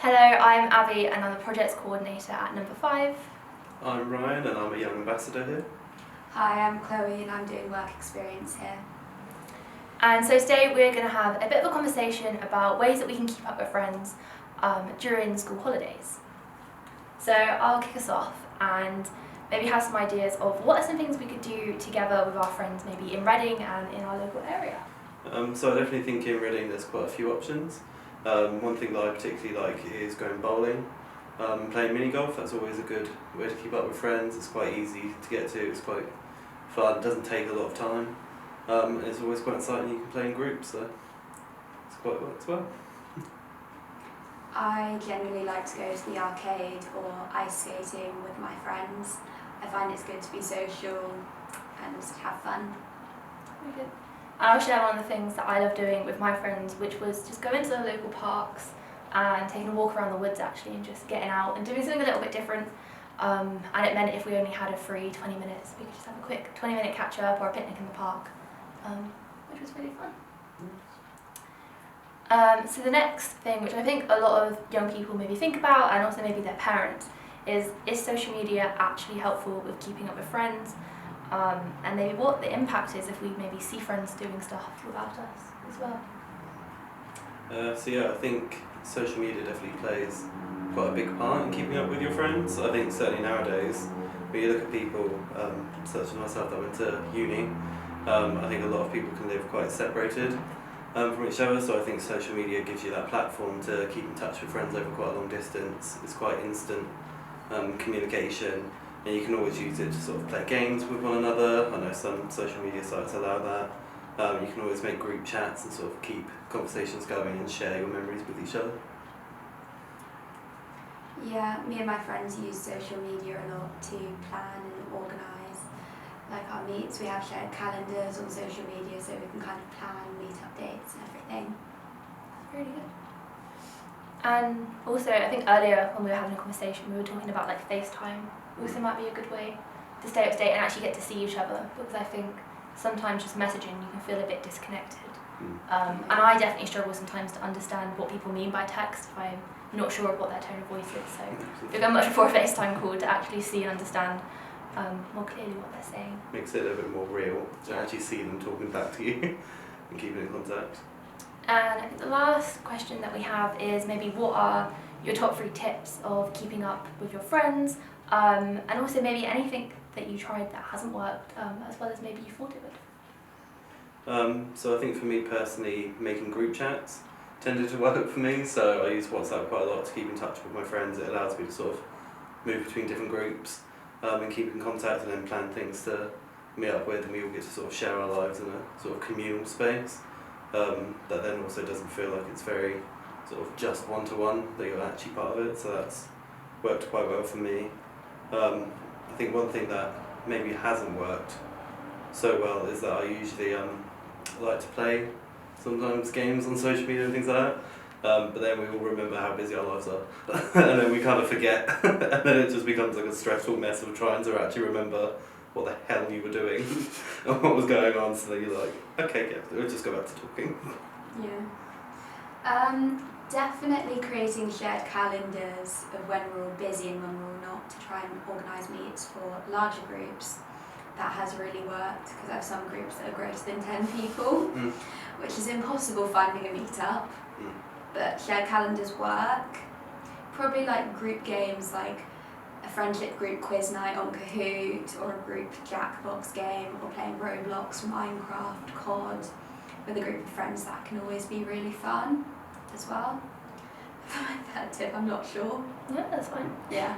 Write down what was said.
Hello, I'm Abbie and I'm the Projects Coordinator at Number 5. I'm Ryan and I'm a Young Ambassador here. Hi, I'm Chloe and I'm doing work experience here. And so today we're going to have a bit of a conversation about ways that we can keep up with friends during school holidays. So I'll kick us off and maybe have some ideas of what are some things we could do together with our friends, maybe in Reading and in our local area. So I definitely think in Reading there's quite a few options. One thing that I particularly like is going bowling. Playing mini golf, that's always a good way to keep up with friends. It's quite easy to get to, it's quite fun, it doesn't take a lot of time. And it's always quite exciting, you can play in groups, so it's quite works well. I generally like to go to the arcade or ice skating with my friends. I find it's good to be social and just have fun. Very good. And I'll share one of the things that I love doing with my friends, which was just going to the local parks and taking a walk around the woods actually and just getting out and doing something a little bit different. And it meant if we only had a free 20 minutes, we could just have a quick 20-minute catch-up or a picnic in the park, which was really fun. So the next thing, which I think a lot of young people maybe think about, and also maybe their parents, is social media actually helpful with keeping up with friends? And maybe what the impact is if we maybe see friends doing stuff without us as well. So yeah, I think social media definitely plays quite a big part in keeping up with your friends. I think certainly nowadays, when you look at people, such as myself that went to uni, I think a lot of people can live quite separated from each other, so I think social media gives you that platform to keep in touch with friends over quite a long distance. It's quite instant communication, and you can always use it to sort of play games with one another. I know some social media sites allow that. You can always make group chats and sort of keep conversations going and share your memories with each other. Yeah, me and my friends use social media a lot to plan and organise like our meets. We have shared calendars on social media so we can kind of plan meet-up dates and everything. Really good. And also, I think earlier when we were having a conversation, we were talking about like FaceTime. Also might be a good way to stay up to date and actually get to see each other, because I think sometimes just messaging you can feel a bit disconnected. And I definitely struggle sometimes to understand what people mean by text if I'm not sure of what their tone of voice is. So I think I'm much for a FaceTime call to actually see and understand more clearly what they're saying. Makes it a little bit more real to actually see them talking back to you and keeping in contact. And I think the last question that we have is maybe what are your top 3 tips of keeping up with your friends, and also maybe anything that you tried that hasn't worked as well as maybe you thought it would. So I think for me personally, making group chats tended to work for me, so I use WhatsApp quite a lot to keep in touch with my friends. It allows me to sort of move between different groups and keep in contact and then plan things to meet up with, and we all get to sort of share our lives in a sort of communal space that then also doesn't feel like it's very sort of just one-to-one, that you're actually part of it, so that's worked quite well for me. I think one thing that maybe hasn't worked so well is that I usually like to play sometimes games on social media and things like that, but then we all remember how busy our lives are and then we kind of forget and then it just becomes like a stressful mess of trying to actually remember what the hell you were doing and what was going on, so then you're like, okay, yeah, we'll just go back to talking. Yeah. Definitely creating shared calendars of when we're all busy and when we're all not, to try and organise meets for larger groups. That has really worked, because I have some groups that are greater than 10 people, which is impossible finding a meet-up, but shared calendars work. Probably like group games like a friendship group quiz night on Kahoot, or a group Jackbox game, or playing Roblox, Minecraft, COD with a group of friends. That can always be really fun as well. For my third tip, I'm not sure. Yeah, that's fine. Yeah.